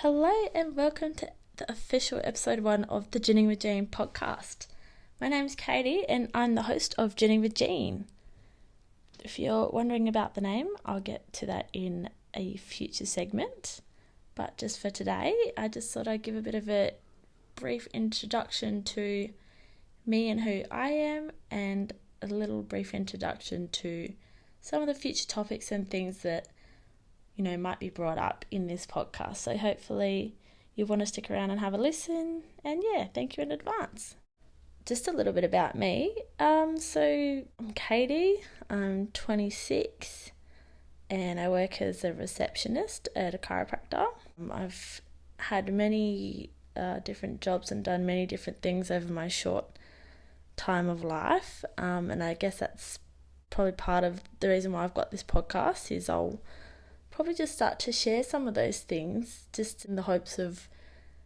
Hello and welcome to the official episode 1 of the Jinning with Jane podcast. My name's Katie and I'm the host of Jinning with Jane. If you're wondering about the name, I'll get to that in a future segment. But just for today, I just thought I'd give a bit of a brief introduction to me and who I am, and a little brief introduction to some of the future topics and things that might be brought up in this podcast. So hopefully you want to stick around and have a listen. And thank you in advance. Just a little bit about me. So I'm Katie. I'm 26 and I work as a receptionist at a chiropractor. I've had many different jobs and done many different things over my short time of life. And I guess that's probably part of the reason why I've got this podcast, is I'll probably just start to share some of those things, just in the hopes of,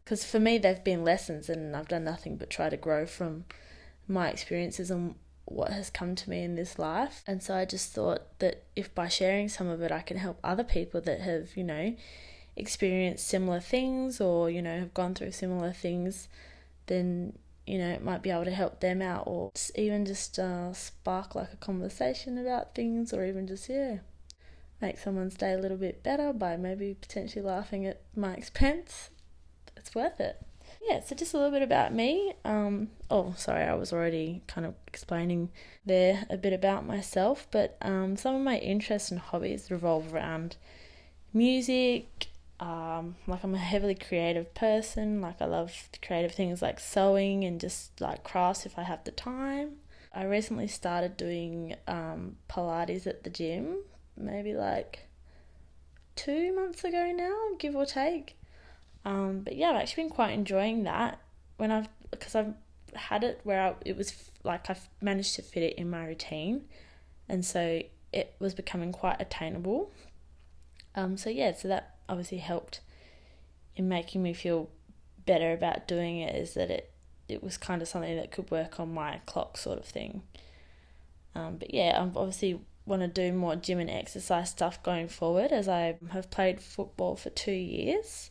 because for me they've been lessons and I've done nothing but try to grow from my experiences and what has come to me in this life. And so I just thought that if by sharing some of it I can help other people that have experienced similar things, or have gone through similar things, then it might be able to help them out, or even just spark like a conversation about things, or even just make someone's day a little bit better by maybe potentially laughing at my expense. It's worth it. So just a little bit about me. I was already kind of explaining there a bit about myself, but some of my interests and hobbies revolve around music. I'm a heavily creative person. I love creative things like sewing and just like crafts if I have the time. I recently started doing Pilates at the gym, maybe 2 months ago now, give or take. I've actually been quite enjoying that because I've had it where I've managed to fit it in my routine, and so it was becoming quite attainable. So that obviously helped in making me feel better about doing it, is that it was kind of something that could work on my clock sort of thing. I'm obviously want to do more gym and exercise stuff going forward, as I have played football for 2 years,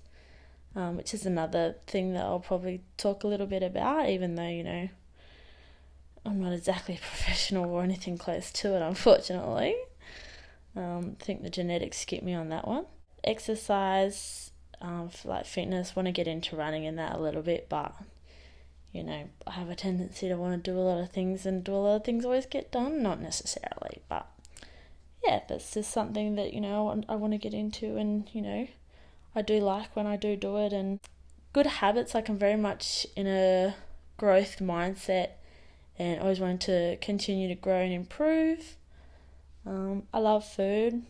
which is another thing that I'll probably talk a little bit about, even though, I'm not exactly professional or anything close to it, unfortunately. I think the genetics skipped me on that one. Exercise, for fitness, want to get into running and that a little bit, but I have a tendency to want to do a lot of things, and do a lot of things always get done, not necessarily, but that's just something that, I want to get into, and, I do like when I do it. And good habits, I'm very much in a growth mindset and always wanting to continue to grow and improve. I love food.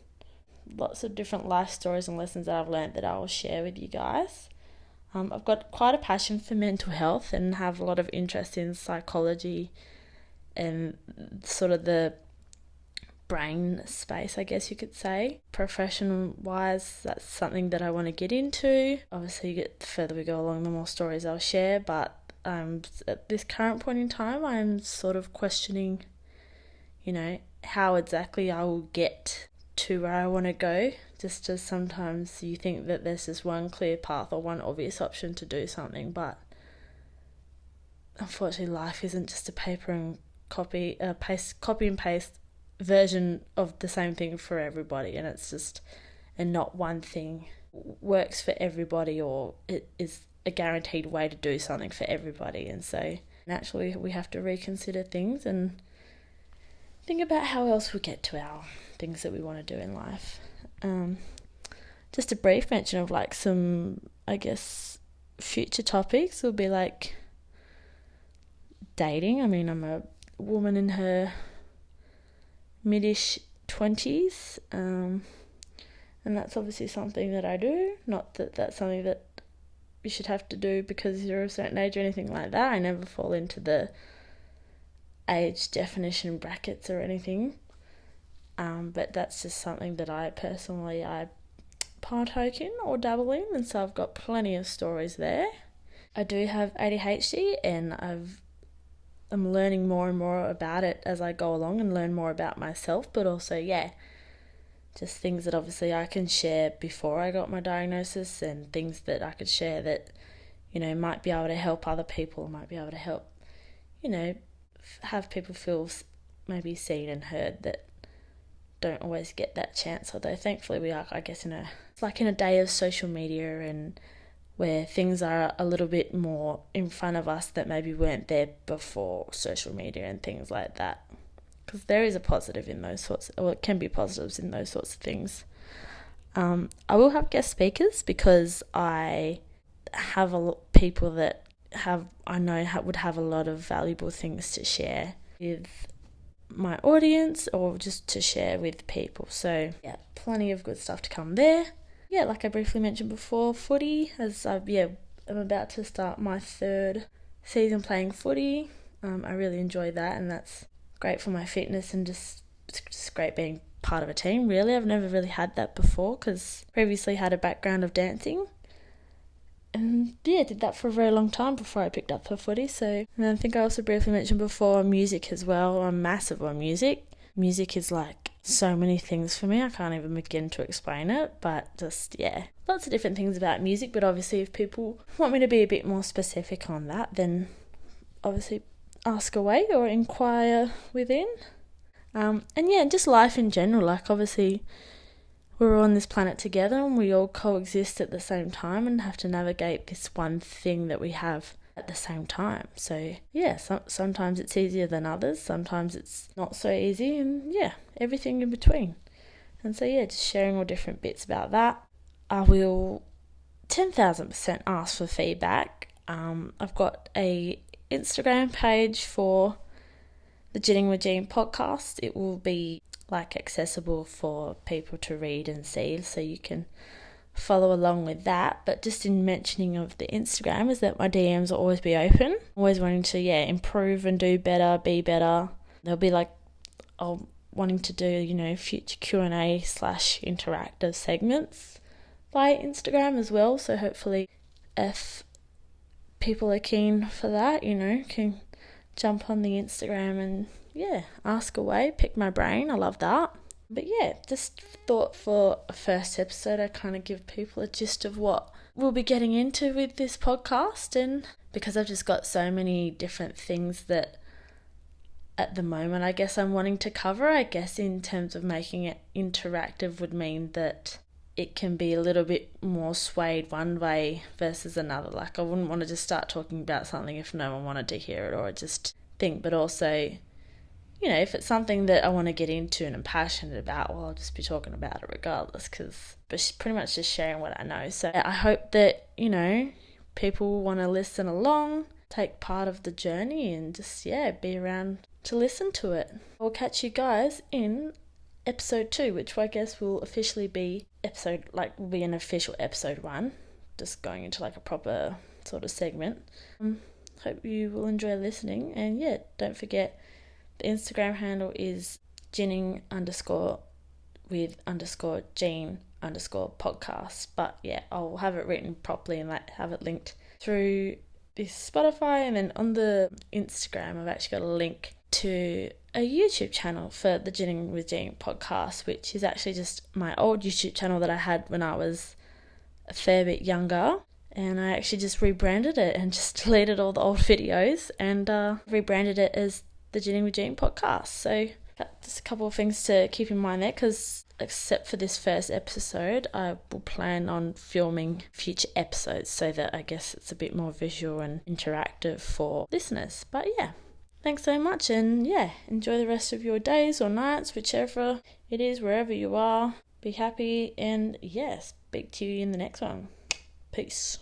Lots of different life stories and lessons that I've learned that I will share with you guys. I've got quite a passion for mental health and have a lot of interest in psychology and sort of the brain space, I guess you could say. Profession-wise, that's something that I want to get into. Obviously, the further we go along, the more stories I'll share, but at this current point in time, I'm sort of questioning, how exactly I will get to where I want to go, just as sometimes you think that there's just one clear path or one obvious option to do something, but unfortunately life isn't just a copy and paste version of the same thing for everybody, and not one thing works for everybody, or it is a guaranteed way to do something for everybody. And so naturally we have to reconsider things and think about how else we get to our things that we want to do in life. Just a brief mention of some, I guess, future topics will be dating. I'm a woman in her mid-ish 20s, and that's obviously something that I do. Not that that's something that you should have to do because you're a certain age or anything like that. I never fall into the age definition brackets or anything, but that's just something that I partake in or dabble in, and so I've got plenty of stories there. I do have ADHD, and I'm learning more and more about it as I go along and learn more about myself, but also just things that obviously I can share before I got my diagnosis, and things that I could share that, might be able to help other people, might be able to help, have people feel maybe seen and heard that don't always get that chance. Although thankfully we are, I guess, it's like in a day of social media, and where things are a little bit more in front of us that maybe weren't there before social media and things like that. Because there is a positive in those sorts, or it can be positives in those sorts of things. I will have guest speakers, because I have people that I know would have a lot of valuable things to share with my audience, or just to share with people. So yeah, plenty of good stuff to come there. Yeah, like I briefly mentioned before, footy, as I'm about to start my 3rd season playing footy. I really enjoy that, and that's great for my fitness, and it's just great being part of a team, really. I've never really had that before, because previously had a background of dancing, and did that for a very long time before I picked up for footy. So, and I think I also briefly mentioned before music as well. I'm massive on music. Music is like so many things for me. I can't even begin to explain it, but just, lots of different things about music. But obviously if people want me to be a bit more specific on that, then obviously ask away or inquire within. And just life in general. Like, obviously we're all on this planet together, and we all coexist at the same time and have to navigate this one thing that we have at the same time. So sometimes it's easier than others, sometimes it's not so easy, and everything in between. And so just sharing all different bits about that. I will 10,000% ask for feedback. I've got a Instagram page for the Jinning with Jean podcast. It will be accessible for people to read and see, so you can follow along with that. But just in mentioning of the Instagram, is that my DMs will always be open, always wanting to improve and do better, be better. There'll be wanting to do future Q&A / interactive segments by Instagram as well. So hopefully if people are keen for that, can jump on the Instagram and ask away, pick my brain. I love that. But just thought for a first episode, I kind of give people a gist of what we'll be getting into with this podcast. And because I've just got so many different things that at the moment I guess I'm wanting to cover, I guess in terms of making it interactive would mean that it can be a little bit more swayed one way versus another. Like, I wouldn't want to just start talking about something if no one wanted to hear it, or just think, but also, if it's something that I want to get into and I'm passionate about, well, I'll just be talking about it regardless, because pretty much just sharing what I know. So I hope that, people want to listen along, take part of the journey, and just, be around to listen to it. I'll catch you guys in episode 2, which I guess will officially be an official episode 1, just going into a proper sort of segment. Hope you will enjoy listening, and don't forget, the Instagram handle is Jinning _with_Jean_podcast. But I'll have it written properly and have it linked through this Spotify. And then on the Instagram, I've actually got a link to a YouTube channel for the Jinning with Jean podcast, which is actually just my old YouTube channel that I had when I was a fair bit younger. And I actually just rebranded it and just deleted all the old videos and rebranded it as the Jinning with Jean podcast. So just a couple of things to keep in mind there, because except for this first episode, I will plan on filming future episodes so that I guess it's a bit more visual and interactive for listeners. But thanks so much, and enjoy the rest of your days or nights, whichever it is, wherever you are. Be happy, and speak to you in the next one. Peace.